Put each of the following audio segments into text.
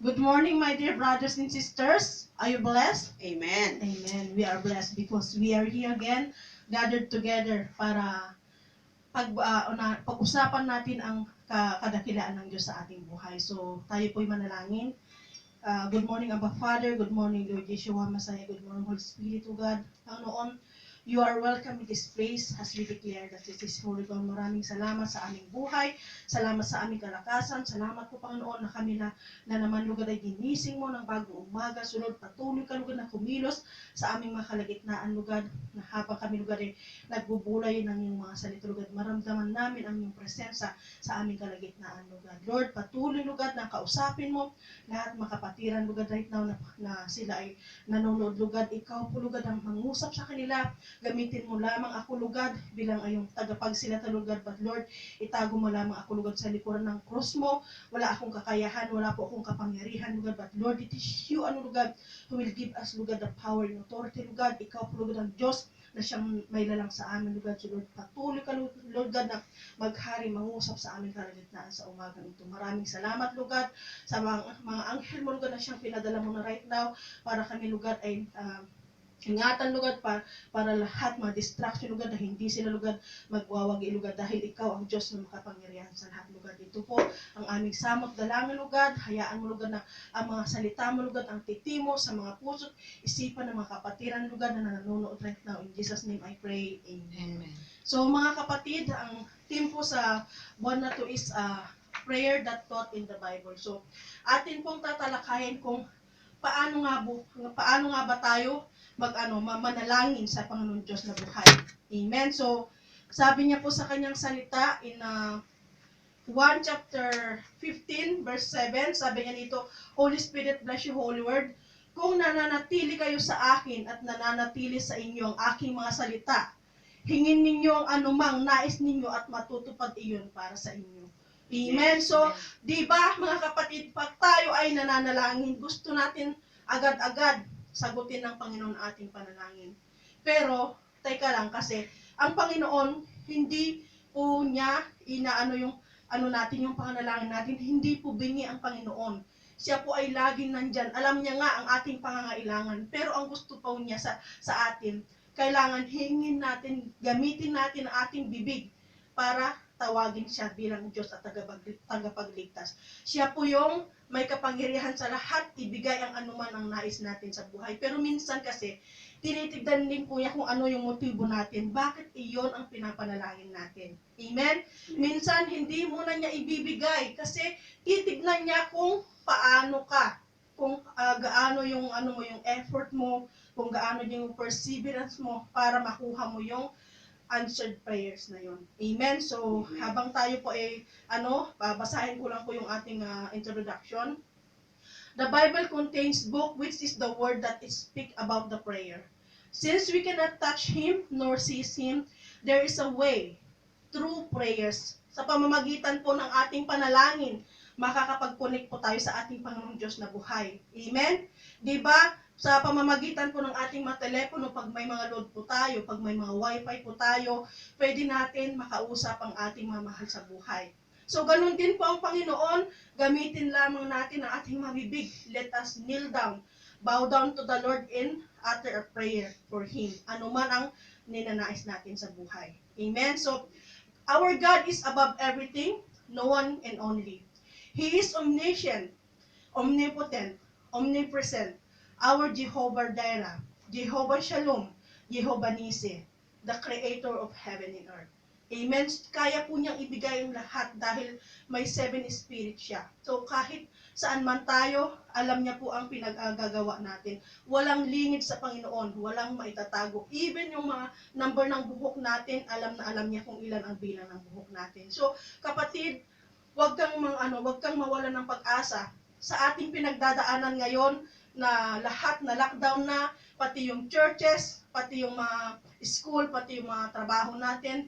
Good morning, my dear brothers and sisters. Are you blessed? Amen. Amen. We are blessed because we are here again, gathered together para pag-usapan natin ang kadakilaan ng Diyos sa ating buhay. So, tayo po'y manalangin. Good morning, Abba Father. Good morning, Lord Yeshua Messiah. Good morning, Holy Spirit of God. Panginoon, you are welcome in this place as we declare that this is Holy God. Maraming salamat sa aming buhay. Salamat sa aming kalakasan. Salamat po, Panginoon, na kami na naman, Lugad, ay ginising mo ng bagong umaga. Sunod, patuloy ka, Lugad, na kumilos sa aming mga kalagitnaan, Lugad, na habang kami, Lugad, ay nagbubulay ng iyong mga salita, Lugad. Maramdaman namin ang iyong presensya sa aming kalagitnaan, Lugad. Lord, patuloy, Lugad, na kausapin mo lahat mga kapatiran, Lugad, right now na sila ay nanonood, Lugad. Ikaw po, Lugad, ang mangusap sa kanila. Gamitin mo lamang ako, Lugad, bilang ayong tagapagsilata, Lugad. But Lord, itago mo lamang ako, Lugad, sa likuran ng cross mo. Wala akong kakayahan, wala po akong kapangyarihan, Lugad. But Lord, it is you, Lugad, who will give us, Lugad, the power and authority, Lugad. Ikaw po, Lugad, ang Diyos na siyang may lalang sa amin, Lugad. So Lord, patuloy ka, Lugad, na maghari, mangusap sa aming kalagitnaan sa umagang ito. Maraming salamat, Lugad, sa mga anghel mo, Lugad, na siyang pinadala mo na right now para kami, Lugad, ay ingatan, Lugad, para lahat mga distraction, Lugad, na hindi sila, Lugad, magwawagi, Lugad, dahil ikaw ang Diyos na makapangyarihan sa lahat, Lugad. Ito po ang aming samot dalangin, Lugad. Hayaan mo, Lugad, na ang mga salita mo, Lugad, ang titimo sa mga puso't isipan ng mga kapatiran, Lugad, na nanonood right now. In Jesus' name I pray. Amen. Amen. So mga kapatid, ang theme po sa buwan na to is prayer that taught in the Bible. So atin pong tatalakayin kung paano nga ba tayo manalangin sa Panginoon Diyos na buhay. Amen. So sabi niya po sa kanyang salita in 1 chapter 15 verse 7, sabi niya dito, Holy Spirit, bless you, Holy Word. Kung nananatili kayo sa akin at nananatili sa inyo ang aking mga salita, hingin ninyo ang anumang nais ninyo at matutupad iyon para sa inyo. Amen. So, di ba mga kapatid, pag tayo ay nananalangin, gusto natin agad-agad sagutin ng Panginoon ating panalangin. Pero, teka lang kasi, ang Panginoon, hindi po niya inaano yung yung panalangin natin, hindi po bingi ang Panginoon. Siya po ay laging nandyan. Alam niya nga ang ating pangangailangan. Pero ang gusto po niya sa atin, kailangan hingin natin, gamitin natin ang ating bibig para tawagin siya bilang Diyos at tagapagligtas. Siya po yung may kapangyarihan sa lahat, ibigay ang anuman ang nais natin sa buhay. Pero minsan kasi, tinitignan din po niya kung ano yung motibo natin. Bakit iyon ang pinapanalangin natin? Amen? Minsan, hindi muna niya ibibigay kasi titignan niya kung paano ka, kung gaano yung yung effort mo, kung gaano yung perseverance mo para makuha mo yung answered prayers na yon. Amen. So, habang tayo po ay babasahin ko lang po yung ating introduction. The Bible contains book which is the word that is speak about the prayer. Since we cannot touch him nor see him, there is a way through prayers. Sa pamamagitan po ng ating panalangin, makakapag-connect po tayo sa ating Panginoong Diyos na buhay. Amen? Diba? Sa pamamagitan po ng ating mga telepono, pag may mga load po tayo, pag may mga wifi po tayo, pwede natin makausap ang ating mga mahal sa buhay. So, ganun din po ang Panginoon, gamitin lamang natin ang ating mabibig. Let us kneel down, bow down to the Lord and utter a prayer for Him. Ano man ang ninanais natin sa buhay. Amen? So, our God is above everything, no one and only. He is omniscient, omnipotent, omnipresent, our Jehovah Jireh, Jehovah Shalom, Jehovah Nisi, the Creator of heaven and earth. Amen? Kaya po niyang ibigay ang lahat dahil may 7 spirits siya. So kahit saan man tayo, alam niya po ang pinagagawa natin. Walang lingid sa Panginoon, walang maitatago. Even yung mga number ng buhok natin, alam na alam niya kung ilan ang bilang ng buhok natin. So kapatid, wag kang mawalan ng pag-asa sa ating pinagdadaanan ngayon na lahat na lockdown na, pati yung churches, pati yung mga school, pati yung mga trabaho natin.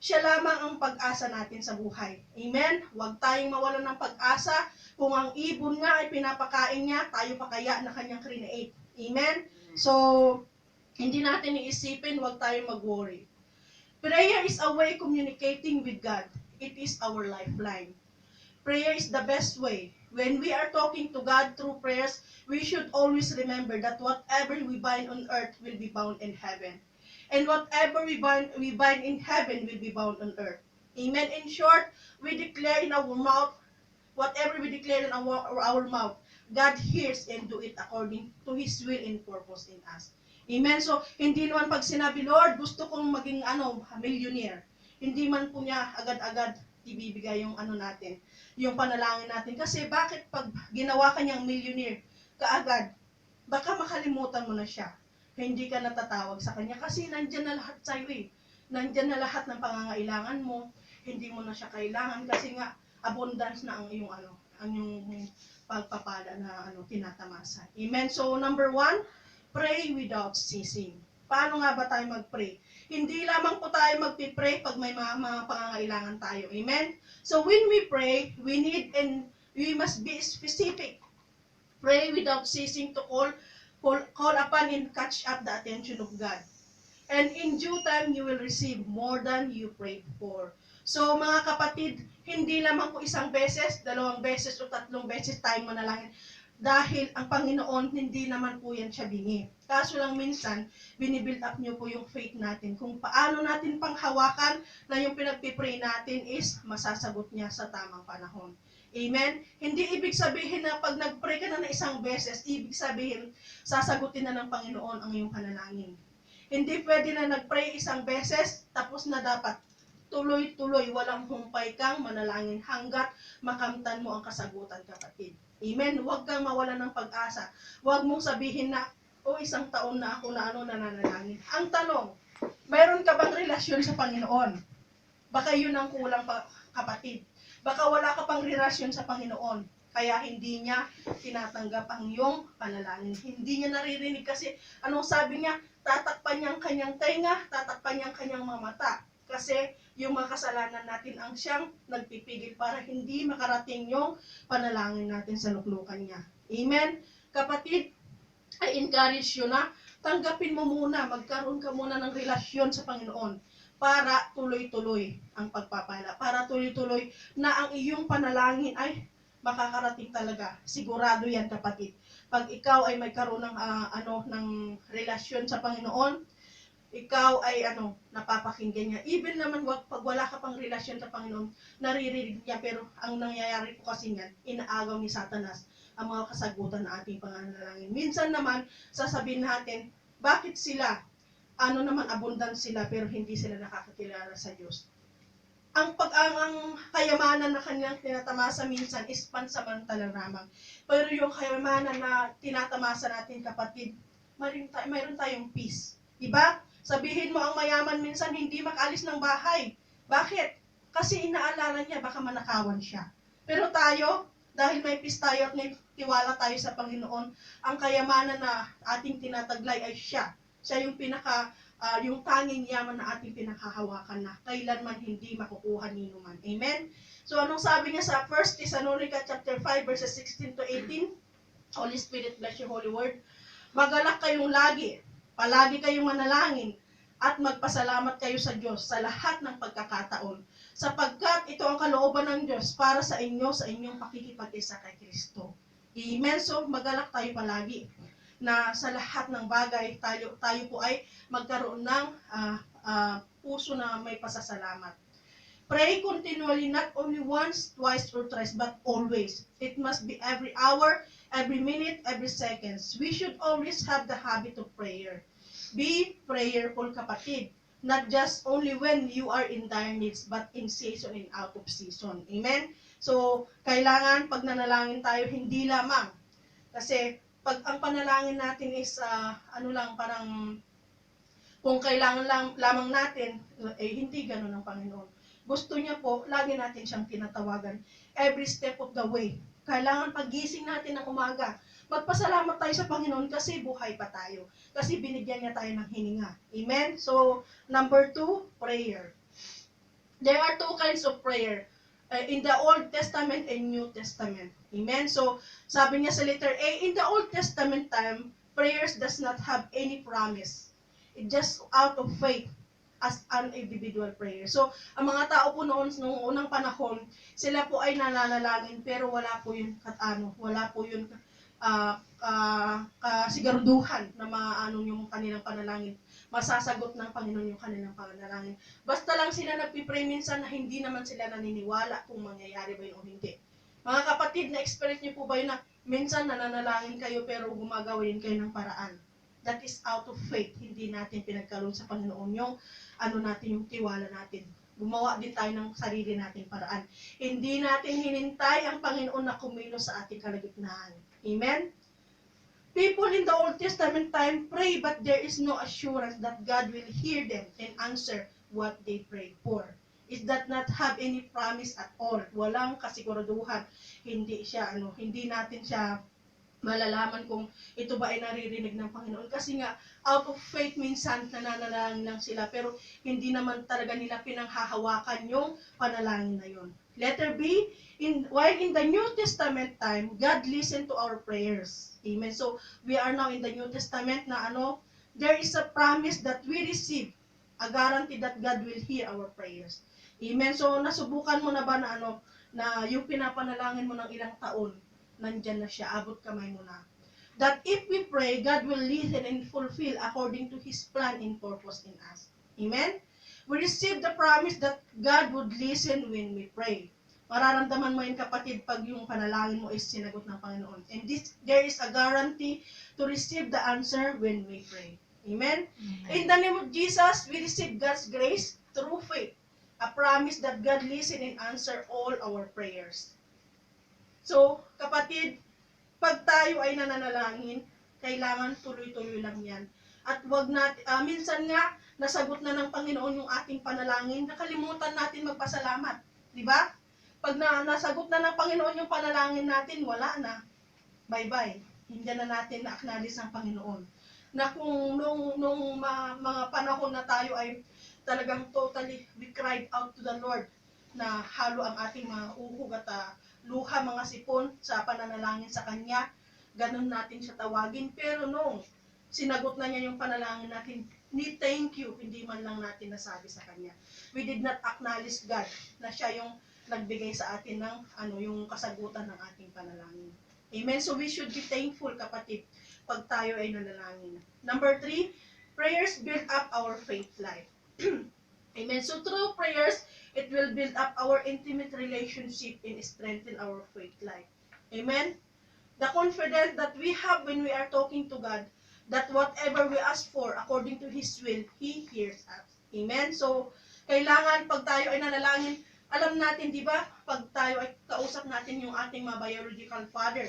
Siya lamang ang pag-asa natin sa buhay. Amen? Huwag tayong mawalan ng pag-asa. Kung ang ibon nga ay pinapakain niya, tayo pa kaya na kanyang create. Amen? So, hindi natin iisipin, huwag tayong mag-worry. Prayer is a way communicating with God. It is our lifeline. Prayer is the best way When we are talking to God through prayers, we should always remember that whatever we bind on earth will be bound in heaven. And whatever we bind in heaven will be bound on earth. Amen. In short, we declare in our mouth, whatever we declare in our mouth, God hears and do it according to His will and purpose in us. Amen. So, hindi naman pag sinabi, Lord, gusto kong maging millionaire. Hindi man po niya agad-agad ibibigay yung natin, yung panalangin natin. Kasi bakit pag ginawa ka niyang millionaire, kaagad, baka makalimutan mo na siya. Hindi ka natatawag sa kanya kasi nandyan na lahat sa'yo eh. Nandyan na lahat ng pangangailangan mo. Hindi mo na siya kailangan kasi nga abundance na ang iyong ang iyong pagpapala na tinatamasa. Amen. So number 1, pray without ceasing. Paano nga ba tayo mag-pray? Hindi lamang po tayo magpi-pray pag may mga pangangailangan tayo. Amen. So when we pray, we need and we must be specific. Pray without ceasing to call upon and catch up the attention of God. And in due time, you will receive more than you prayed for. So mga kapatid, hindi lamang po isang beses, 2 beses o 3 beses tayo manalangin. Dahil ang Panginoon, hindi naman po yan siya bingi. Kaso lang minsan, binibuild up niyo po yung faith natin. Kung paano natin panghawakan na yung pinagpipray natin is masasagot niya sa tamang panahon. Amen? Hindi ibig sabihin na pag nag-pray ka na isang beses, ibig sabihin, sasagutin na ng Panginoon ang iyong panalangin. Hindi pwede na nag-pray isang beses, tapos na dapat tuloy-tuloy, walang humpay kang manalangin hanggat makamtan mo ang kasagutan, kapatid. Amen? Huwag kang mawalan ng pag-asa. Huwag mong sabihin na, isang taon na ako na nananalangin. Ang tanong, mayroon ka bang relasyon sa Panginoon? Baka yun ang kulang pa, kapatid. Baka wala ka pang relasyon sa Panginoon. Kaya hindi niya tinatanggap ang iyong panalangin. Hindi niya naririnig kasi anong sabi niya? Tatakpan niya ang kanyang tenga, tatakpan niya ang kanyang mga mata. Kasi yung mga kasalanan natin ang siyang nagpipigil para hindi makarating yung panalangin natin sa luklukan niya. Amen? Kapatid, I encourage you na tanggapin mo muna, magkaroon ka muna ng relasyon sa Panginoon para tuloy-tuloy ang pagpapala, para tuloy-tuloy na ang iyong panalangin ay makakarating talaga. Sigurado yan, kapatid. Pag ikaw ay magkaroon ng ng relasyon sa Panginoon, ikaw ay napapakinggan niya. Even naman pag wala ka pang relasyon sa Panginoon, naririnig niya, pero ang nangyayari po kasi niyan, inaagaw ni Satanas ang mga kasagutan ng ating pananalangin. Minsan naman, sasabihin natin, bakit sila naman abundant sila pero hindi sila nakakakilala sa Diyos. Ang kayamanan na kanilang tinatamasa minsan is pansamantala lamang. Pero yung kayamanan na tinatamasa natin, kapatid, mayroon tayong peace. Diba? Sabihin mo ang mayaman minsan hindi makaalis ng bahay. Bakit? Kasi inaalala niya baka manakawan siya. Pero tayo, dahil may peace tayo at may tiwala tayo sa Panginoon, ang kayamanan na ating tinataglay ay siya. Siya yung yung tanging yaman na ating pinakahawakan na kailanman hindi makukuha ni numan. Amen? So anong sabi niya sa 1 Thessalonica chapter 5 verses 16 to 18? Holy Spirit, bless your holy word. Magalak kayong lagi, palagi kayong manalangin, at magpasalamat kayo sa Diyos sa lahat ng pagkakataon, sapagkat ito ang kalooban ng Diyos para sa inyo sa inyong pakikipag-isa kay Kristo. Amen? So magalak tayo palagi na sa lahat ng bagay tayo po ay magkaroon ng puso na may pasasalamat. Pray continually, not only once, twice, or thrice, but always. It must be every hour, every minute, every second. We should always have the habit of prayer. Be prayerful, kapatid. Not just only when you are in dire needs, but in season and out of season. Amen? So, kailangan pag nanalangin tayo, hindi lamang. Kasi, pag ang panalangin natin is parang kung kailangan lamang natin, hindi ganun ang Panginoon. Gusto niya po, lagi natin siyang tinatawagan. Every step of the way. Kailangan pagising natin ng umaga, magpasalamat tayo sa Panginoon kasi buhay pa tayo. Kasi binigyan niya tayo ng hininga. Amen? So, number 2, prayer. There are 2 kinds of prayer. In the Old Testament and New Testament. Amen? So, sabi niya sa letter A, in the Old Testament time, prayers does not have any promise. It just out of faith. as an individual prayer. So, ang mga tao po noon, nung unang panahon, sila po ay nananalangin, pero wala po yun, wala po yun, kasiguraduhan na maano yung kanilang panalangin. Masasagot ng Panginoon yung kanilang panalangin. Basta lang sila nagpipray minsan na hindi naman sila naniniwala kung mangyayari ba yun o hindi. Mga kapatid, na-experience niyo po ba yun na minsan nananalangin kayo pero gumagawa din kayo ng paraan? That is out of faith. Hindi natin pinagkaloob sa Panginoon yung yung tiwala natin. Gumawa din tayo ng sarili nating paraan. Hindi natin hinintay ang Panginoon na kumilos sa ating kalagitnaan. Amen? People in the Old Testament time pray, but there is no assurance that God will hear them and answer what they pray for. It does not have any promise at all. Walang kasiguraduhan. Hindi natin siya malalaman kung ito ba ay naririnig ng Panginoon. Kasi nga, out of faith minsan nananalangin lang sila, pero hindi naman talaga nila pinanghahawakan yung panalangin na yon. Letter B, while in the New Testament time, God listened to our prayers. Amen. So, we are now in the New Testament na there is a promise that we receive, a guarantee that God will hear our prayers. Amen. So, nasubukan mo na ba na yung pinapanalangin mo ng ilang taon, nandyan na siya, abot kamay mo na. That if we pray, God will listen and fulfill according to His plan and purpose in us. Amen? We receive the promise that God would listen when we pray. Mararamdaman mo yun, kapatid, pag yung panalangin mo is sinagot ng Panginoon. And there is a guarantee to receive the answer when we pray. Amen? In the name of Jesus, we receive God's grace through faith. A promise that God listen and answer all our prayers. So, kapatid, pag tayo ay nananalangin, kailangan tuloy-tuloy lang yan. At wag natin, minsan nga, nasagot na ng Panginoon yung ating panalangin, nakalimutan natin magpasalamat. Di ba? Pag nasagot na ng Panginoon yung panalangin natin, wala na. Bye-bye. Hindi na natin na-acknowledge ang Panginoon. Na kung nung mga panahon na tayo ay talagang totally, we cried out to the Lord, na halo ang ating mga uhog at luha, mga sipon sa pananalangin sa Kanya, ganun natin siya tawagin. Pero nung sinagot na niya yung panalangin natin, ni thank you, hindi man lang natin nasabi sa Kanya. We did not acknowledge God na siya yung nagbigay sa atin ng yung kasagutan ng ating panalangin. Amen? So we should be thankful, kapatid, pag tayo ay nanalangin. Number 3, prayers build up our faith life. Amen? So through prayers, it will build up our intimate relationship and strengthen our faith life. Amen? The confidence that we have when we are talking to God, that whatever we ask for according to His will, He hears us. Amen? So, kailangan pag tayo ay nanalangin, alam natin, di ba, pag tayo ay kausap natin yung ating mga biological father,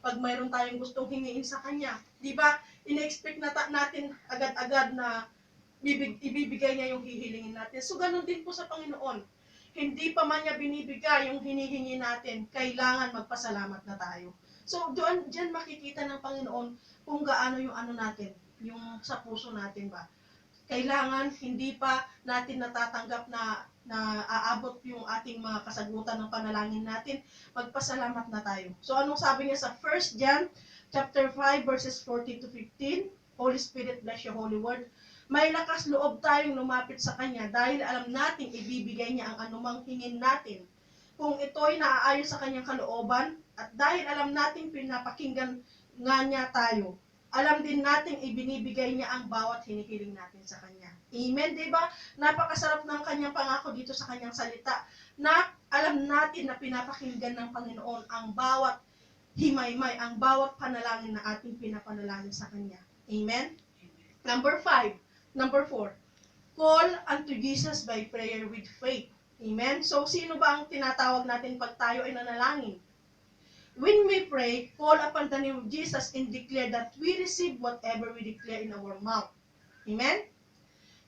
pag mayroon tayong gustong hingiin sa Kanya, di ba, ina-expect natin agad-agad na ibibigay niya yung hihilingin natin. So, ganun din po sa Panginoon. Hindi pa man niya binibigay yung hinihingi natin, kailangan magpasalamat na tayo. So, diyan makikita ng Panginoon kung gaano yung natin, yung sa puso natin ba. Kailangan, hindi pa natin natatanggap na aabot yung ating mga kasagutan ng panalangin natin, magpasalamat na tayo. So, anong sabi niya sa 1 John chapter 5 verses 14 to 15? Holy Spirit, bless your holy word. May lakas loob tayong lumapit sa Kanya dahil alam nating ibibigay niya ang anumang hingin natin. Kung ito'y naaayon sa Kanyang kalooban, at dahil alam nating pinapakinggan nga niya tayo, alam din nating ibinibigay niya ang bawat hinihiling natin sa Kanya. Amen, diba? Napakasarap ng Kanyang pangako dito sa Kanyang salita, na alam natin na pinapakinggan ng Panginoon ang bawat himaymay, ang bawat panalangin na ating pinapanalangin sa Kanya. Amen? Number 4, call unto Jesus by prayer with faith. Amen? So, sino ba ang tinatawag natin pag tayo ay nanalangin? When we pray, call upon the name of Jesus and declare that we receive whatever we declare in our mouth. Amen?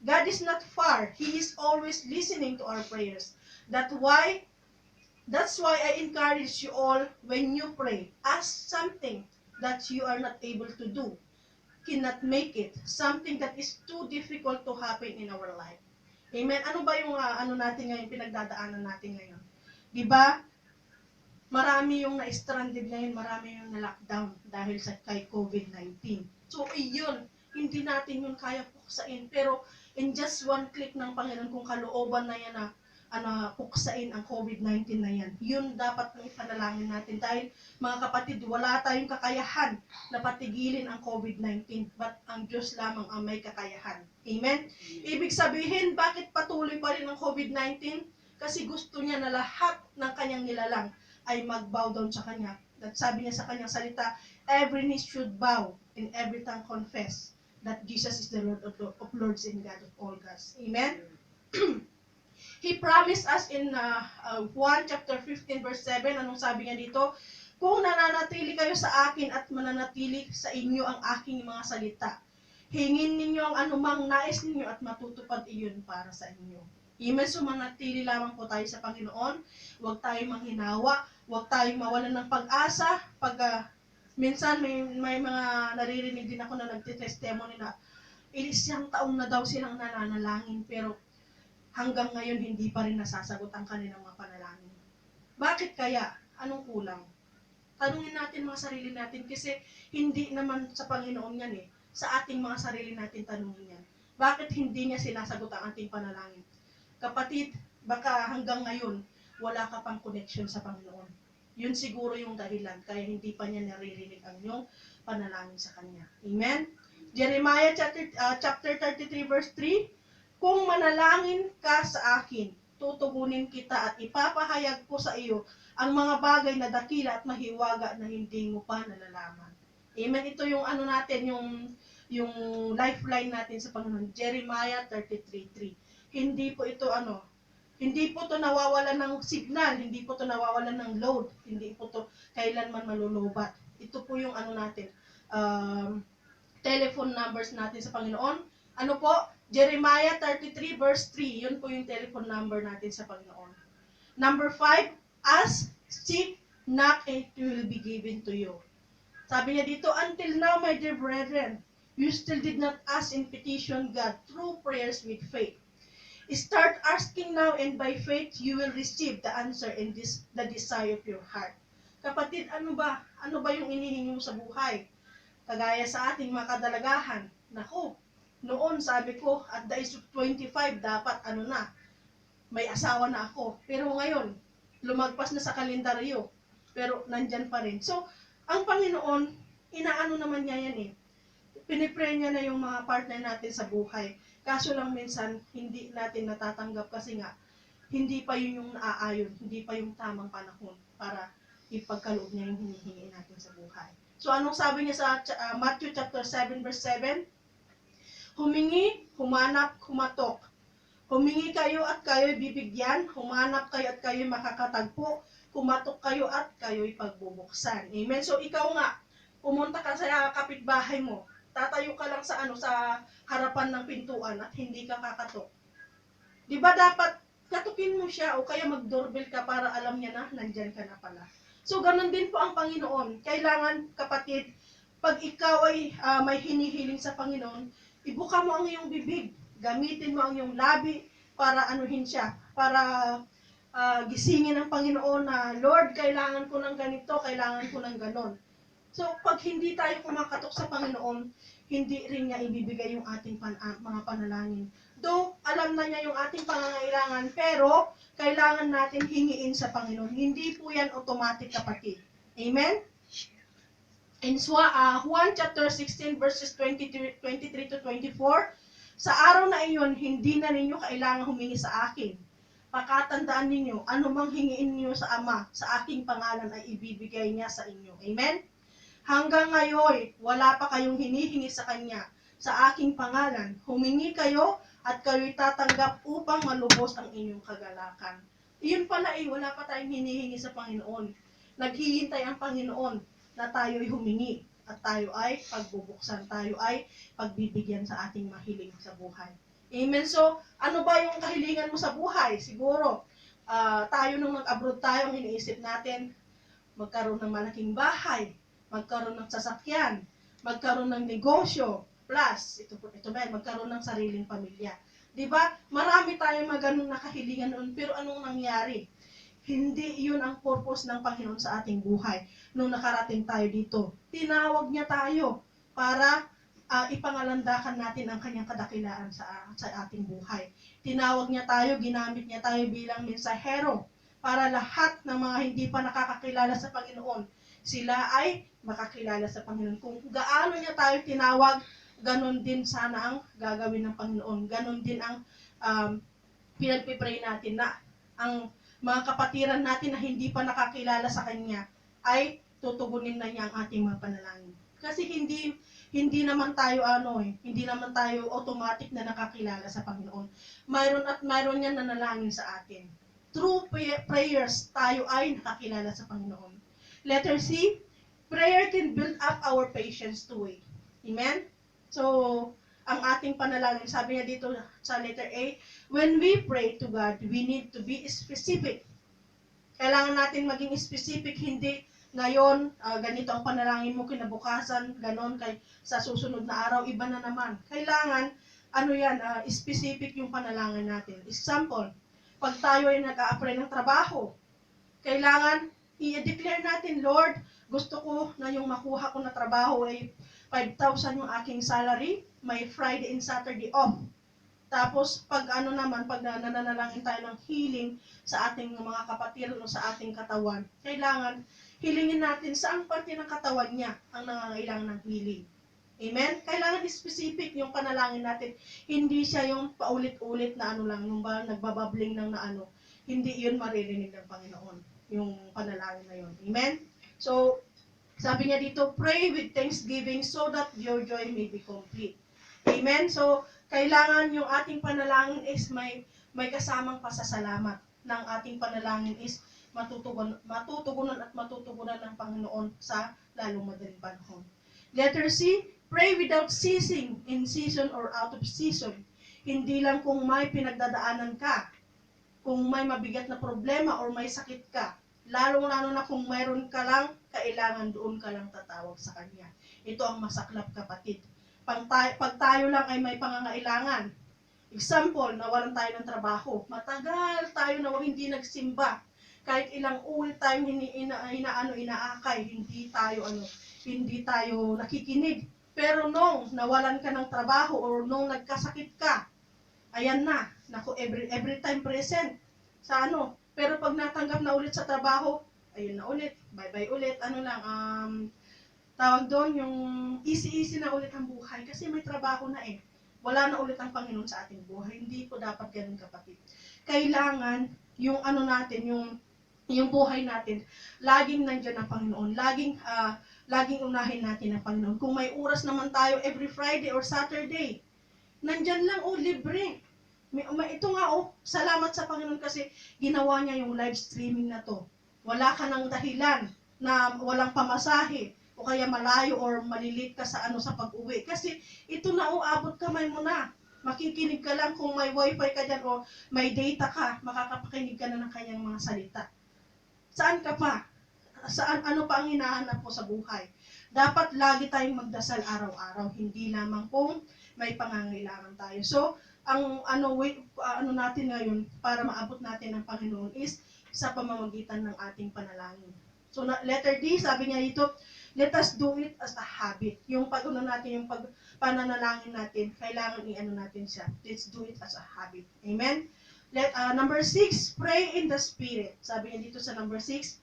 God is not far. He is always listening to our prayers. That's why I encourage you all, when you pray, ask something that you are not able to do, cannot make it, something that is too difficult to happen in our life. Amen? Ano ba yung natin ngayon, pinagdadaanan natin ngayon? Diba? Marami yung na-stranded ngayon, marami yung na-lockdown dahil sa kay COVID-19. So, iyon, hindi natin yun kaya puksain. Pero, in just one click ng Panginoon, kung kalooban na yan na puksain ang COVID-19 na yan. Yun dapat ng ipanalangin natin. Dahil, mga kapatid, wala tayong kakayahan na patigilin ang COVID-19. But ang Diyos lamang ang may kakayahan. Amen? Ibig sabihin, bakit patuloy pa rin ang COVID-19? Kasi gusto niya na lahat ng kanyang nilalang ay mag-bow down sa kanya. At sabi niya sa kanyang salita, every knee should bow and every tongue confess that Jesus is the Lord of Lords and God of all gods. Amen? He promised us in 1 chapter 15 verse 7, anong sabi niya dito? Kung nananatili kayo sa akin at mananatili sa inyo ang aking mga salita, hingin ninyo ang anumang nais ninyo at matutupad iyon para sa inyo. Amen. So manatili lamang po tayo sa Panginoon. Huwag tayong manghinawa. Huwag tayong mawalan ng pag-asa. Minsan may mga naririnig din ako na nagtitestimony na ilisang taong na daw silang nananalangin pero hanggang ngayon hindi pa rin nasasagot ang kanilang mga panalangin. Bakit kaya? Anong kulang? Tanungin natin mga sarili natin kasi hindi naman sa Panginoon yan eh. Sa ating mga sarili natin tanungin yan. Bakit hindi niya sinasagot ang ating panalangin? Kapatid, baka hanggang ngayon wala ka pang connection sa Panginoon. Yun siguro yung dahilan kaya hindi pa niya naririnig ang iyong panalangin sa Kanya. Amen? Jeremiah chapter 33 verse 3, kung manalangin ka sa akin, tutugunin kita at ipapahayag ko sa iyo ang mga bagay na dakila at mahiwaga na hindi mo pa nalalaman. Amen? Ito yung natin, yung lifeline natin sa Panginoon. Jeremiah 33:3. Hindi po ito hindi po ito nawawalan ng signal, hindi po ito nawawalan ng load, hindi po ito kailanman malulubat. Ito po yung natin, telephone numbers natin sa Panginoon. Ano po? Jeremiah 33 verse 3, yun po yung telephone number natin sa Panginoon. Number 5, ask, seek, knock, and it will be given to you. Sabi niya dito, until now, my dear brethren, you still did not ask and petition God through prayers with faith. Start asking now, and by faith, you will receive the answer and the desire of your heart. Kapatid, ano ba yung inihingi mo sa buhay? Kagaya sa ating mga kadalagahan, naku, noon sabi ko, at the age of 25, dapat may asawa na ako. Pero ngayon, lumagpas na sa kalendaryo, pero nandyan pa rin. So, ang Panginoon, inaano naman niya yan eh. Pinipray niya na yung mga partner natin sa buhay. Kaso lang minsan, hindi natin natatanggap kasi nga, hindi pa yun yung naaayon, hindi pa yung tamang panahon para ipagkaloob niya yung hinihingi natin sa buhay. So, anong sabi niya sa Matthew chapter 7 verse 7? Humingi, humanap, humatok. Humingi kayo at kayo'y bibigyan, humanap kayo at kayo'y makakatagpo, kumatok kayo at kayo'y pagbubuksan. Amen? So, ikaw nga, pumunta ka sa kapitbahay mo, tatayo ka lang sa harapan ng pintuan at hindi ka kakatok. Di ba dapat katukin mo siya o kaya mag-doorbell ka para alam niya na nandyan ka na pala. So, ganun din po ang Panginoon. Kailangan, kapatid, pag ikaw ay may hinihiling sa Panginoon, ibuka mo ang iyong bibig, gamitin mo ang iyong labi para anuhin siya, para gisingin ng Panginoon na, Lord, kailangan ko ng ganito, kailangan ko ng ganon. So, pag hindi tayo kumakatok sa Panginoon, hindi rin niya ibibigay yung ating mga panalangin. Though, alam na niya yung ating pangangailangan, pero kailangan natin hingiin sa Panginoon. Hindi po yan automatic, kapatid. Amen? In Juan chapter 16 verses 23 to 24, sa araw na iyon, hindi na ninyo kailangan humingi sa akin. Pakatandaan ninyo, anumang hingiin niyo sa Ama, sa aking pangalan ay ibibigay niya sa inyo. Amen? Hanggang ngayon, wala pa kayong hinihingi sa Kanya. Sa aking pangalan, humingi kayo at kayo'y tatanggap upang malubos ang inyong kagalakan. Iyon pala wala pa tayong hinihingi sa Panginoon. Naghihintay ang Panginoon na tayo'y humingi at tayo ay pagbubuksan, tayo ay pagbibigyan sa ating mahiling sa buhay. Amen? So, ano ba yung kahilingan mo sa buhay? Siguro, tayo nung mag-abroad tayo, ang iniisip natin, magkaroon ng malaking bahay, magkaroon ng sasakyan, magkaroon ng negosyo, plus, ito ba, magkaroon ng sariling pamilya. Diba? Marami tayong ganun na kahilingan noon, pero anong nangyari? Hindi yun ang purpose ng Panginoon sa ating buhay. Nung nakarating tayo dito, tinawag niya tayo para ipangalandakan natin ang kanyang kadakilaan sa ating buhay. Tinawag niya tayo, ginamit niya tayo bilang mensahero para lahat ng mga hindi pa nakakakilala sa Panginoon, sila ay makakilala sa Panginoon. Kung gaano niya tayo tinawag, ganon din sana ang gagawin ng Panginoon. Ganon din ang pinagpipray natin na ang mga kapatiran natin na hindi pa nakakilala sa Kanya ay tutugunin na niya ang ating mga panalangin. Kasi hindi naman tayo hindi naman tayo automatic na nakakilala sa Panginoon. Mayroon yan nanalangin sa atin. Through prayers, tayo ay nakakilala sa Panginoon. Letter C, prayer can build up our patience to wait. Amen? So, ang ating panalangin, sabi niya dito sa letter A, when we pray to God, we need to be specific. Kailangan natin maging specific, hindi ngayon, ganito ang panalangin mo, kinabukasan, ganon, sa susunod na araw, iba na naman. Kailangan, specific yung panalangin natin. Example, pag tayo ay nag-a-apply ng trabaho, kailangan i-declare natin, Lord, gusto ko na yung makuha ko na trabaho ay 5,000 yung aking salary, may Friday and Saturday off. Tapos, pag nananalangin tayo ng healing sa ating mga kapatid o sa ating katawan, kailangan hilingin natin saang parte ng katawan niya ang nangangailangan ng healing. Amen? Kailangan specific yung panalangin natin. Hindi siya yung paulit-ulit na yung nagbababling ng hindi yun maririnig ng Panginoon, yung panalangin na yun. Amen? So, sabi niya dito, pray with thanksgiving so that your joy may be complete. Amen? So, kailangan yung ating panalangin is may kasamang pasasalamat. Ng ating panalangin is matutugunan ng Panginoon sa lalong madaling panahon. Letter C, pray without ceasing, in season or out of season. Hindi lang kung may pinagdadaanan ka, kung may mabigat na problema or may sakit ka, lalong-lalo na kung mayroon ka lang, kailangan doon ka lang tatawag sa Kanya. Ito ang masaklap, kapatid. Pag tayo lang ay may pangangailangan, example, nawalan tayo ng trabaho, matagal tayo na hindi nagsimba, kahit ilang ulit tayong inaakay, hindi tayo nakikinig. Pero nung nawalan ka ng trabaho or nung nagkasakit ka, ayan na, every time present sa Pero pag natanggap na ulit sa trabaho, ayun na ulit, bye-bye ulit, tawag doon yung easy na ulit ang buhay kasi may trabaho na eh. Wala na ulit ang Panginoon sa ating buhay. Hindi po dapat ganun, kapatid. Kailangan yung yung buhay natin, laging nandiyan ang Panginoon. Laging unahin natin ang Panginoon. Kung may oras naman tayo every Friday or Saturday, nandyan lang libre. Ito nga salamat sa Panginoon kasi ginawa niya yung live streaming na to. Wala ka ng dahilan na walang pamasahe o kaya malayo or malilit ka sa pag-uwi. Kasi ito na abot kamay mo na. Makikinig ka lang kung may wifi ka dyan o may data ka, makakapakinig ka na ng kanyang mga salita. Saan ka pa? Ano pa ang hinahanap mo sa buhay? Dapat lagi tayong magdasal araw-araw, hindi lamang kung may pangangailangan tayo. So, ang natin ngayon para maabot natin ang Panginoon is sa pamamagitan ng ating panalangin. So, letter D, sabi niya dito, let us do it as a habit. Yung yung pananalangin natin, kailangan natin siya. Let's do it as a habit. Amen? Number 6, pray in the Spirit. Sabi niya dito sa number 6,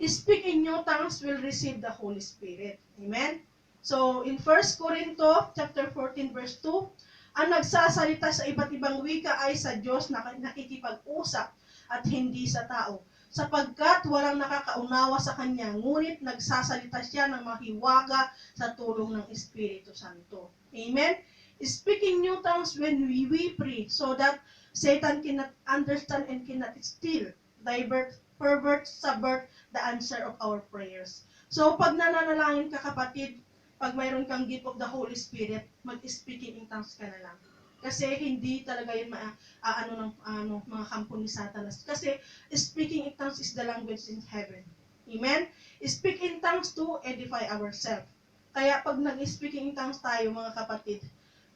speak in new tongues will receive the Holy Spirit. Amen? So, in 1 Corinto, chapter 14, verse 2, ang nagsasalita sa iba't ibang wika ay sa Diyos na nakikipag-usap at hindi sa tao. Sapagkat walang nakakaunawa sa Kanya, ngunit nagsasalita siya ng mahiwaga sa tulong ng Espiritu Santo. Amen? Speaking new tongues when we pray, so that Satan cannot understand and cannot steal, divert, pervert, subvert the answer of our prayers. So, pag nananalangin ka, kapatid, pag mayroon kang gift of the Holy Spirit, mag-speaking in tongues ka na lang. Kasi hindi talaga yun mga kampo ni Satanas. Kasi speaking in tongues is the language in heaven. Amen? Speak in tongues to edify ourselves. Kaya pag nag-speaking in tongues tayo, mga kapatid,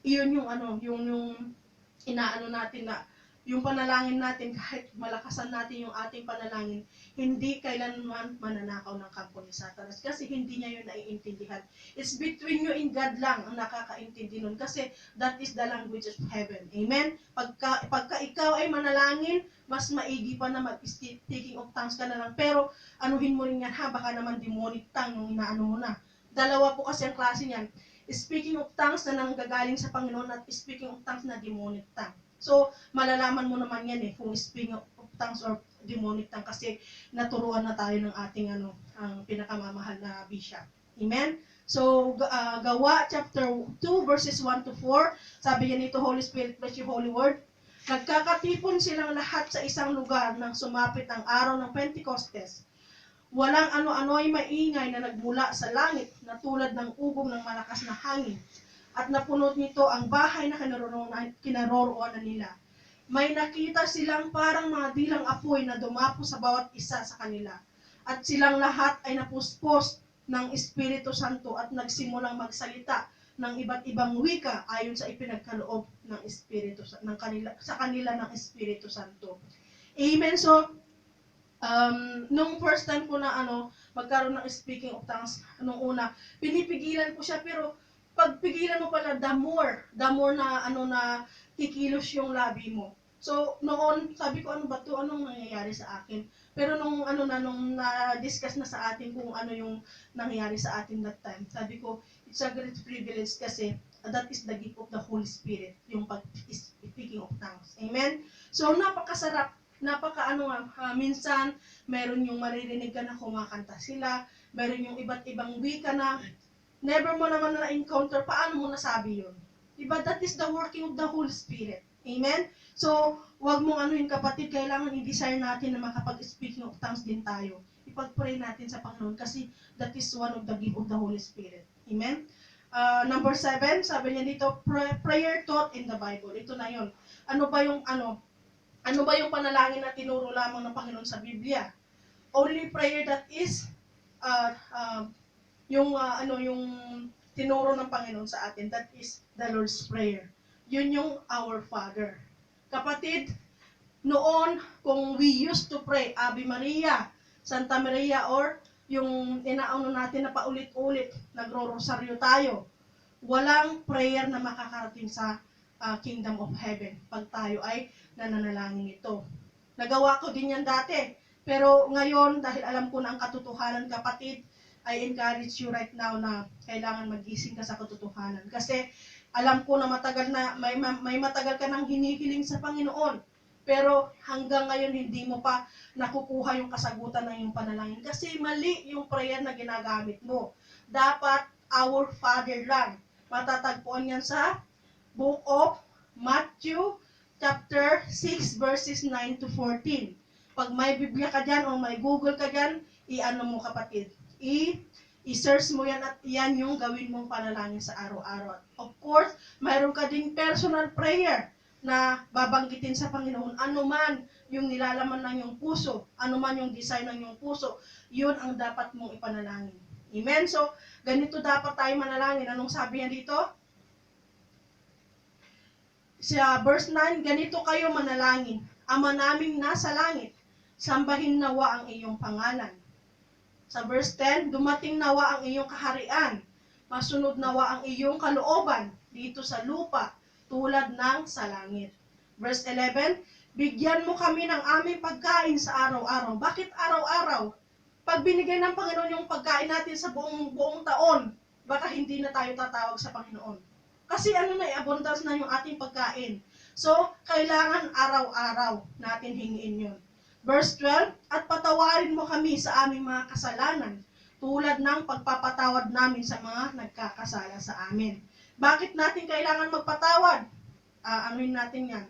iyon yung inaano natin na yung panalangin natin, kahit malakasan natin yung ating panalangin, hindi kailanman mananakaw ng kampo ni Satanas kasi hindi niya yun naiintindihan. It's between you and God lang ang nakakaintindi nun kasi that is the language of heaven. Amen? Pagka ikaw ay manalangin, mas maigi pa na mag-speaking of tongues ka na lang. Pero anuhin mo rin yan, baka naman demonic tongue yung inaano mo na. Dalawa po kasi ang klase niyan. Speaking of tongues na nanggagaling sa Panginoon at speaking of tongues na demonic tongue. So, malalaman mo naman yan kung speaking of tongues or demonic tongue kasi naturuan na tayo ng ating ang pinakamamahal na bishop. Amen? So, Gawa chapter 2 verses 1 to 4, sabi niya nito, Holy Spirit, bless your holy word. Nagkakatipon silang lahat sa isang lugar nang sumapit ang araw ng Pentecostes. Walang ano-ano'y maingay na nagmula sa langit na tulad ng ugong ng malakas na hangin. At napunot nito ang bahay na kinaroroonan nila. May nakita silang parang mga dilang apoy na dumapo sa bawat isa sa kanila. At silang lahat ay napuspos ng Espiritu Santo at nagsimulang magsalita ng iba't ibang wika ayon sa ipinagkaloob ng Espiritu sa kanila ng Espiritu Santo. Amen. So, nung first time ko na magkaroon ng speaking of tongues, nung una, pinipigilan ko siya, pero pag pigilan mo pala, the more na kikilos yung labi mo. So, noon, sabi ko, ano ba to? Anong nangyayari sa akin? Pero nung na-discuss na sa atin kung ano yung nangyayari sa atin that time, sabi ko, it's a great privilege kasi that is the gift of the Holy Spirit, yung speaking of tongues. Amen? So, napakasarap. Minsan, meron yung maririnig ka na kumakanta sila, meron yung iba't ibang wika na never mo naman na-encounter, paano mo nasabi yun? Diba? That is the working of the Holy Spirit. Amen? So, wag mong anuhin kapatid, kailangan i-desire natin na makapag-speaking of tongues din tayo. Ipag-pray natin sa Panginoon kasi that is one of the gift of the Holy Spirit. Amen? Number 7, sabi niya dito, prayer taught in the Bible. Ito na yun. Ano ba yung panalangin na tinuro lamang ng Panginoon sa Biblia? Only prayer that is yung tinuro ng Panginoon sa atin, that is the Lord's Prayer. Yun yung Our Father. Kapatid, noon, kung we used to pray Ave Maria, Santa Maria, or yung inaano natin na paulit-ulit, nagro-rosaryo tayo, walang prayer na makakarating sa Kingdom of Heaven pag tayo ay nananalangin ito. Nagawa ko din yan dati, pero ngayon, dahil alam ko na ang katotohanan, kapatid, I encourage you right now na kailangan magising ka sa katotohanan. Kasi alam ko na may matagal ka nang hinihiling sa Panginoon. Pero hanggang ngayon hindi mo pa nakukuha yung kasagutan ng iyong panalangin. Kasi mali yung prayer na ginagamit mo. Dapat Our Father lang. Matatagpuan yan sa Book of Matthew chapter 6 verses 9 to 14. Pag may Biblia ka dyan o may Google ka dyan, i-ano mo kapatid. I-search mo yan at yan yung gawin mong panalangin sa araw-araw. Of course, mayroon ka ding personal prayer na babanggitin sa Panginoon. Ano man yung nilalaman ng iyong puso, ano man yung design ng iyong puso, yun ang dapat mong ipanalangin. Amen? So, ganito dapat tayo manalangin. Anong sabi niya dito? Sa verse 9, ganito kayo manalangin. Ama naming nasa langit, sambahin nawa ang iyong pangalan. Sa verse 10, dumating nawa ang iyong kaharian, masunod nawa ang iyong kalooban dito sa lupa, tulad ng sa langit. Verse 11, bigyan mo kami ng aming pagkain sa araw-araw. Bakit araw-araw? Pag binigay ng Panginoon yung pagkain natin sa buong taon, baka hindi na tayo tatawag sa Panginoon. Kasi abundance na yung ating pagkain. So, kailangan araw-araw natin hingiin yun. Verse 12, at patawarin mo kami sa aming mga kasalanan, tulad ng pagpapatawad namin sa mga nagkakasala sa amin. Bakit natin kailangan magpatawad? Anuin natin yan.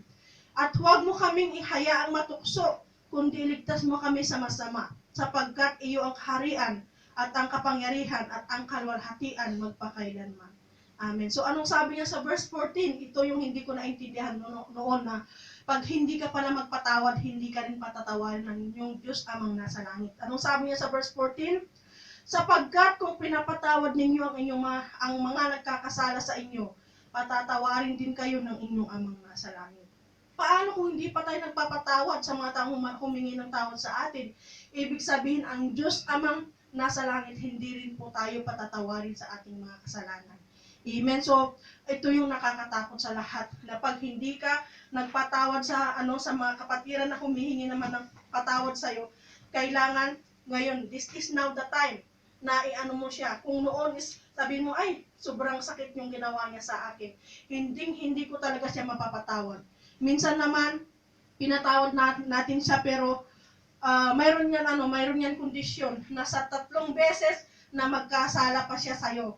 At huwag mo kaming ihayaang matukso, kundi ligtas mo kami sa masama, sapagkat iyo ang kaharian, at ang kapangyarihan, at ang kalwalhatian magpakailanman. Amen. So, anong sabi niya sa verse 14? Ito yung hindi ko naintindihan noon na pag hindi ka pala magpatawad, hindi ka rin patatawarin ng inyong Diyos amang nasa langit. Anong sabi niya sa verse 14? Sapagkat kung pinapatawad ninyo ang mga nagkakasala sa inyo, patatawarin din kayo ng inyong amang nasa langit. Paano kung hindi pa tayo nagpapatawad sa mga taong humingi ng tawad sa atin? Ibig sabihin, ang Diyos amang nasa langit, hindi rin po tayo patatawarin sa ating mga kasalanan. Amen. So, ito yung nakakatakot sa lahat, na pag hindi ka nagpatawad sa sa mga kapatiran na humihingi naman ng patawad sa iyo, kailangan ngayon, this is now the time na mo siya. Kung noon is sabihin mo, ay, sobrang sakit yung ginawa niya sa akin. Hindi ko talaga siya mapapatawad. Minsan naman, pinatawad natin siya, pero mayroon yan kondisyon na sa 3 beses na magkasala pa siya sa'yo,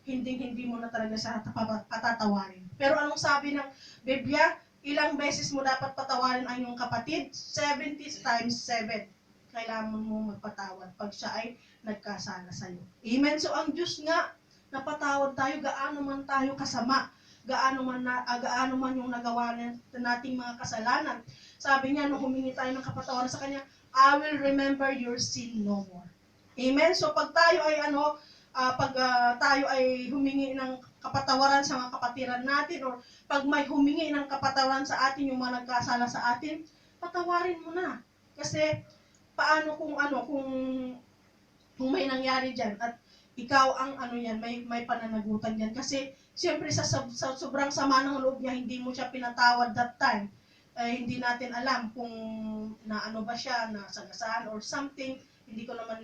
hindi mo na talaga siya patatawarin. Pero anong sabi ng Biblia? Ilang beses mo dapat patawarin ang iyong kapatid? 70 times 7. Kailangan mo magpatawad pag siya ay nagkasala sa iyo. Amen? So ang Diyos nga, napatawad tayo, gaano man tayo kasama, gaano man yung nagawa nating mga kasalanan. Sabi niya, nung humingi tayo ng kapatawaran sa Kanya, I will remember your sin no more. Amen? So pag tayo ay tayo ay humingi ng kapatawaran sa mga kapatiran natin, or pag may humingi ng kapatawaran sa atin, yung mga nagkasala sa atin, patawarin mo na. Kasi paano kung may nangyari diyan at ikaw ang may pananagutan diyan, kasi siyempre sa sobrang sama ng loob niya, hindi mo siya pinatawad that time. Hindi natin alam kung ba siya, nasagasaan or something. Hindi ko naman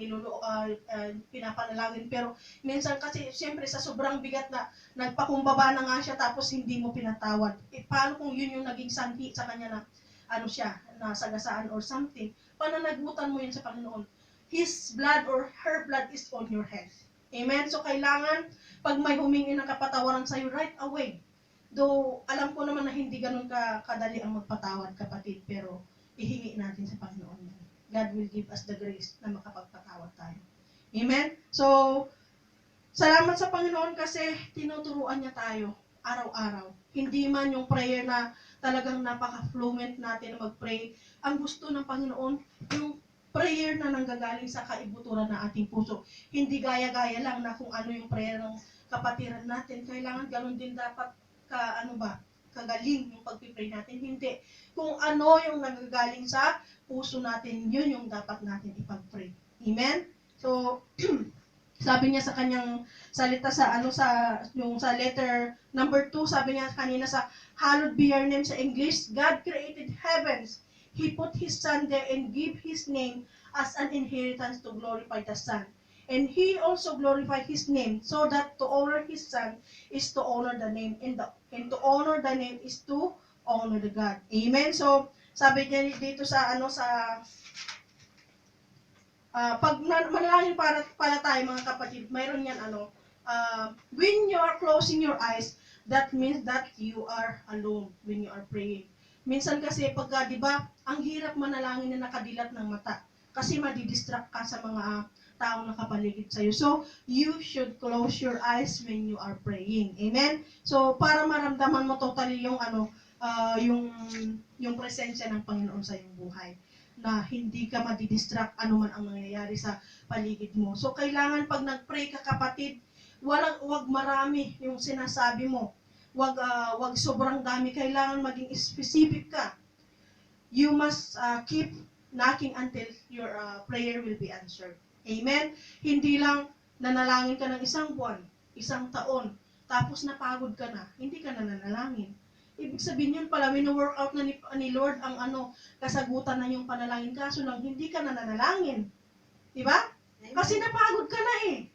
pinapanalangin, pero minsan kasi siyempre sa sobrang bigat na nagpakumbaba na nga siya, tapos hindi mo pinatawad. Paano kung yun yung naging sanhi sa kanya na siya, nasagasaan or something? Pananagutan mo yun sa Panginoon. His blood or her blood is on your head. Amen? So kailangan, pag may humingi ng kapatawaran sa'yo, right away. Though, alam ko naman na hindi ganun kadali ang magpatawad, kapatid, pero ihingi natin sa Panginoon yan. God will give us the grace na makapagpatawad tayo. Amen? So, salamat sa Panginoon kasi tinuturuan niya tayo araw-araw. Hindi man yung prayer na talagang napaka-fluent natin na mag-pray. Ang gusto ng Panginoon, yung prayer na nanggagaling sa kaibuturan ng ating puso. Hindi gaya-gaya lang na kung ano yung prayer ng kapatiran natin. Kailangan ganun din dapat kagaling yung pagpipray natin. Hindi. Kung ano yung nanggagaling sa puso natin, yun yung dapat natin ipag-pray. Amen? So, sabi niya sa kanyang salita sa letter number 2, sabi niya kanina sa hallowed be your name sa English, God created heavens. He put His Son there and gave His name as an inheritance to glorify the Son. And He also glorified His name, so that to honor His Son is to honor the name, and to honor the name is to honor the God. Amen? So, sabi niya dito sa pag manalangin para tayo mga kapatid, mayroon yan when you are closing your eyes, that means that you are alone when you are praying. Minsan kasi pagka, di ba, ang hirap manalangin na nakadilat ng mata kasi madidistract ka sa mga taong nakapaligid sa'yo. So, you should close your eyes when you are praying. Amen? So, para maramdaman mo totally yung yung presensya ng Panginoon sa iyong buhay, na hindi ka madidistract anuman ang nangyayari sa paligid mo. So, kailangan pag nag-pray ka, kapatid, wag marami yung sinasabi mo. Wag sobrang dami. Kailangan maging specific ka. You must keep knocking until your prayer will be answered. Amen? Hindi lang nanalangin ka ng 1 buwan, 1 taon, tapos napagod ka na, hindi ka na nanalangin. Ibig sabihin yun pala, wino-work out na ni Lord ang kasagutan na yung panalangin, kaso lang hindi ka na nanalangin. Diba? Kasi napagod ka na eh.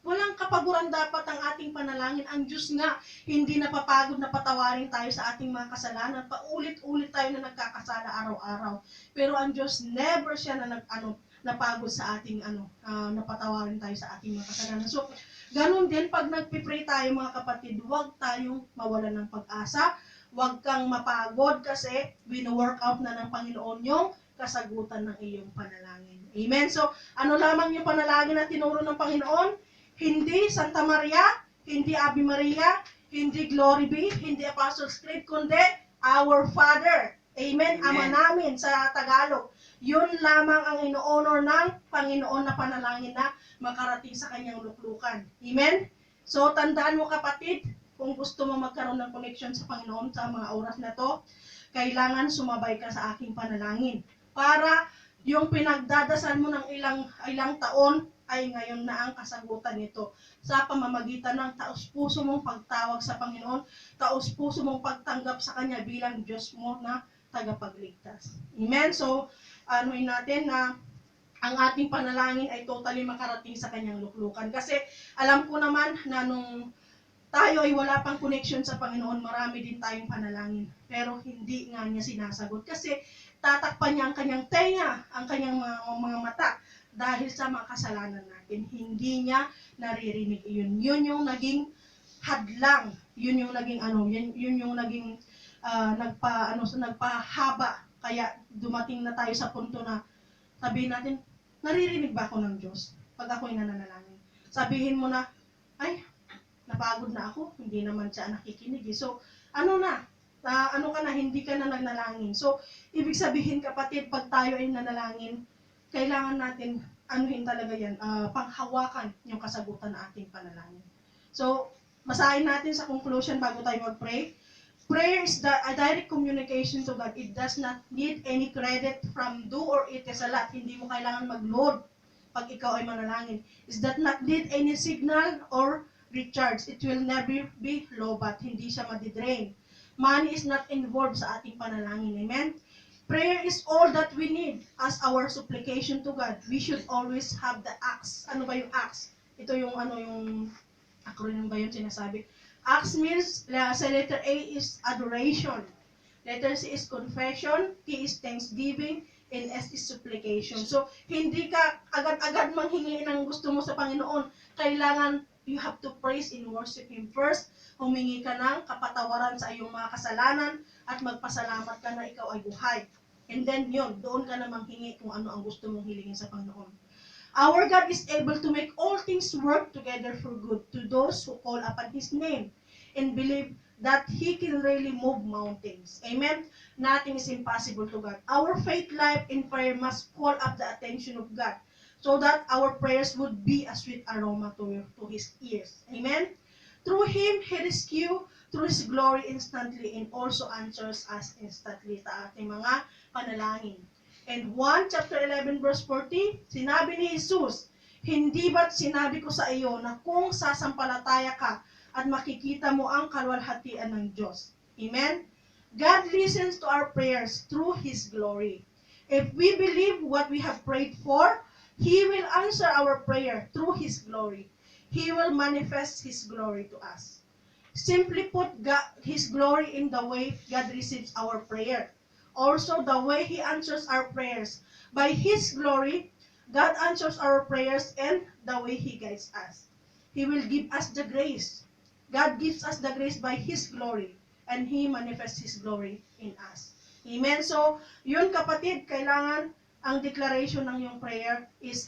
Walang kapaguran dapat ang ating panalangin. Ang Diyos nga, hindi napapagod na patawarin tayo sa ating mga kasalanan. Paulit-ulit tayo na nagkakasala araw-araw. Pero ang Diyos, never siya na napagod sa ating napatawarin tayo sa ating mga kasalanan. So, ganun din, pag nagpipray tayo mga kapatid, huwag tayong mawalan ng pag-asa. Huwag kang mapagod kasi wino-work out na ng Panginoon yung kasagutan ng iyong panalangin. Amen? So, ano lamang yung panalangin na tinuro ng Panginoon? Hindi Santa Maria, hindi Ave Maria, hindi Glory Be, hindi Apostles' Creed, kundi Our Father. Amen? Ama namin sa Tagalog. Yun lamang ang ino-honor ng Panginoon na panalangin na makarating sa kanyang luklukan. Amen? So, tandaan mo kapatid, kung gusto mo magkaroon ng connection sa Panginoon sa mga oras na to, kailangan sumabay ka sa aking panalangin. Para yung pinagdadasal mo ng ilang taon ay ngayon na ang kasagutan nito sa pamamagitan ng taos-puso mong pagtawag sa Panginoon, taos-puso mong pagtanggap sa Kanya bilang Diyos mo na tagapagligtas. Amen? So, anuin natin na ang ating panalangin ay totally makarating sa Kanyang luklukan. Kasi alam ko naman na nung tayo ay wala pang connection sa Panginoon, marami din tayong panalangin. Pero hindi nga niya sinasagot kasi tatakpan niya ang kanyang tenga, ang kanyang mga mata dahil sa mga kasalanan natin. Hindi niya naririnig iyon. Yun yung naging hadlang. Yun yung naging yun yung naging nagpahaba. Kaya dumating na tayo sa punto na sabihin natin, naririnig ba ako ng Diyos pag ako'y nananalangin? Sabihin mo na, ay, napagod na ako, hindi naman siya nakikinig. So, ano ka na, hindi ka na nagnalangin. So, ibig sabihin kapatid, pag tayo ay nanalangin, kailangan natin, anuhin talaga yan, panghawakan yung kasagutan na ating panalangin. So, basahin natin sa conclusion bago tayo mag-pray. Prayer is a direct communication to God. It does not need any credit from do or it is a lot. Hindi mo kailangan mag-load pag ikaw ay manalangin. It does not need any signal or recharge. It will never be low-bat. Hindi siya madidrain. Money is not involved sa ating panalangin. Amen? Prayer is all that we need as our supplication to God. We should always have the acts. Ano ba yung acts? Ito yung yung acronym ba yun sinasabi? Acts means, sa letter A is adoration. Letter C is confession. T is thanksgiving. And S is supplication. So, hindi ka agad-agad manghingi ng gusto mo sa Panginoon. Kailangan you have to praise and worship Him first. Humingi ka ng kapatawaran sa iyong mga kasalanan at magpasalamat ka na ikaw ay buhay. And then yun, doon ka na manghingi kung ano ang gusto mong hilingin sa Panginoon. Our God is able to make all things work together for good to those who call upon His name and believe that He can really move mountains. Amen? Nothing is impossible to God. Our faith life in prayer must call up the attention of God so that our prayers would be a sweet aroma to His ears. Amen? Through Him, He rescue through His glory instantly and also answers us instantly sa ating mga panalangin. And 1 chapter 11 verse 40, sinabi ni Jesus, hindi ba't sinabi ko sa iyo na kung sasampalataya ka at makikita mo ang kalwalhatian ng Diyos. Amen? God listens to our prayers through His glory. If we believe what we have prayed for, He will answer our prayer through His glory. He will manifest His glory to us. Simply put, His glory in the way God receives our prayer. Also, the way He answers our prayers. By His glory, God answers our prayers and the way He guides us. He will give us the grace. God gives us the grace by His glory. And He manifests His glory in us. Amen? So, yun kapatid, kailangan ang declaration ng yung prayer is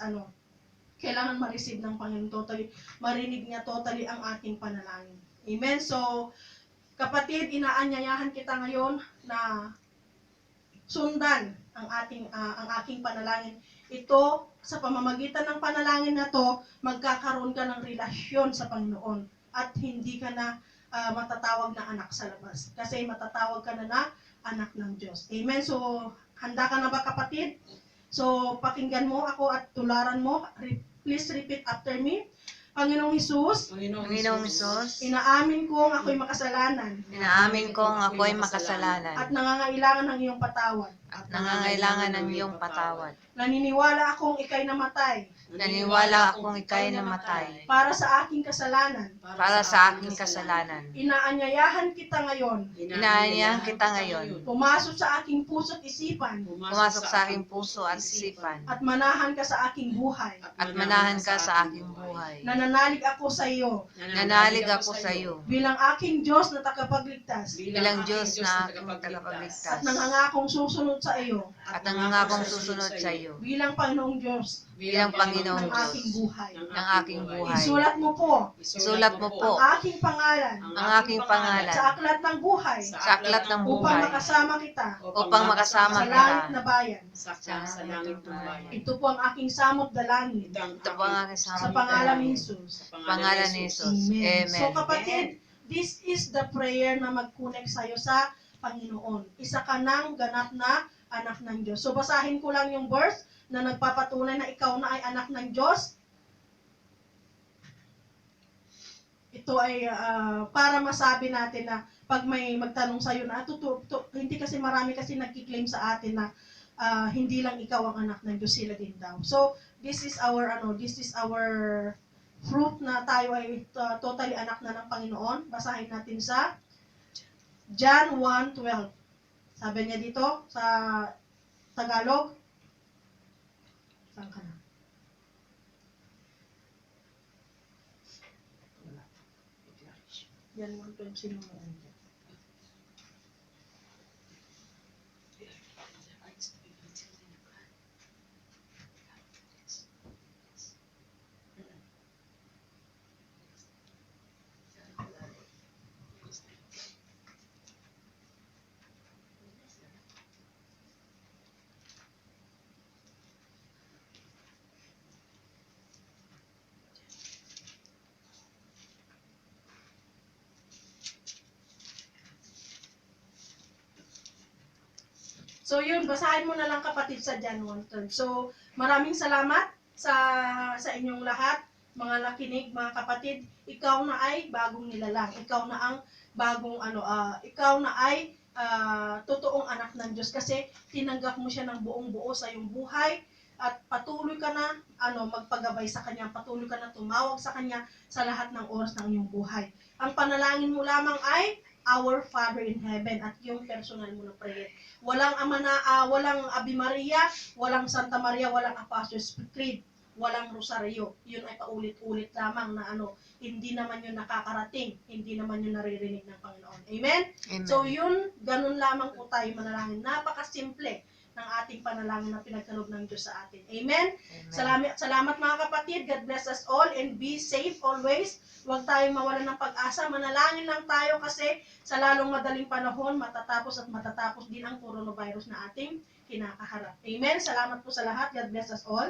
kailangan ma-receive ng Panginoon totally, marinig niya totally ang ating panalangin. Amen? So, kapatid, inaanyayahan kita ngayon na sundan ang aking panalangin. Ito, sa pamamagitan ng panalangin na to, magkakaroon ka ng relasyon sa Panginoon at hindi ka na matatawag na anak sa labas. Kasi matatawag ka na anak ng Diyos. Amen? So, handa ka na ba kapatid? So, pakinggan mo ako at tularan mo. Please repeat after me. Panginoong Hesus, inaamin kong ako'y makasalanan. Inaamin kong ako'y makasalanan. At nangangailangan ng iyong patawad. Naniniwala akong ika'y namatay. Para sa aking kasalanan. Inaanyayahan kita ngayon. Pumasok sa aking puso at isipan. At manahan ka sa aking buhay. Nananalig ako sa iyo. Bilang aking Diyos na tagapagligtas. At nangangakong susunod sa iyo. Bilang Panginoong Diyos. ng aking buhay. Isulat mo po ang aking pangalan sa aklat ng buhay upang makasama kita sa langit na bayan. Ito po ang aking samot dalangin sa pangalan ni Jesus. Amen. So kapatid, this is the prayer na mag-connect sa'yo sa Panginoon. Isa ka ng ganap na anak ng Diyos. So basahin ko lang yung verse na nagpapatunay na ikaw na ay anak ng Diyos. Ito ay para masabi natin na pag may magtanong sa'yo na, hindi kasi marami kasi nagkiklaim sa atin na hindi lang ikaw ang anak ng Diyos, sila din daw. So, this is our fruit na tayo ay totally anak na ng Panginoon. Basahin natin sa John 1:12. Sabi niya dito sa Tagalog. Saan ka na? Yan 1:12, sino mo yan? So yun, basahin mo na lang kapatid sa John 1:12. So maraming salamat sa inyong lahat, mga nakinig, mga kapatid. Ikaw na ay bagong nilalang. Ikaw na ang bagong ikaw na ay totoong anak ng Diyos kasi tinanggap mo siya ng buong buo sa iyong buhay at patuloy ka na magpagabay sa kanya, patuloy ka na tumawag sa kanya sa lahat ng oras ng iyong buhay. Ang panalangin mo lamang ay Our Father in Heaven at yung personal mo na prayer. Walang walang Ave Maria, walang Santa Maria, walang Apostles' Creed, walang Rosaryo. Yun ay paulit-ulit lamang na hindi naman yun nakakarating, hindi naman yun naririnig ng Panginoon. Amen? Amen. So yun, ganun lamang po tayo manalangin. Napakasimple ng ating panalangin na pinagkaloob ng Diyos sa atin. Amen? Amen. Salamat mga kapatid. God bless us all and be safe always. Huwag tayong mawalan ng pag-asa. Manalangin lang tayo kasi sa lalong madaling panahon, matatapos din ang coronavirus na ating kinakaharap. Amen? Salamat po sa lahat. God bless us all.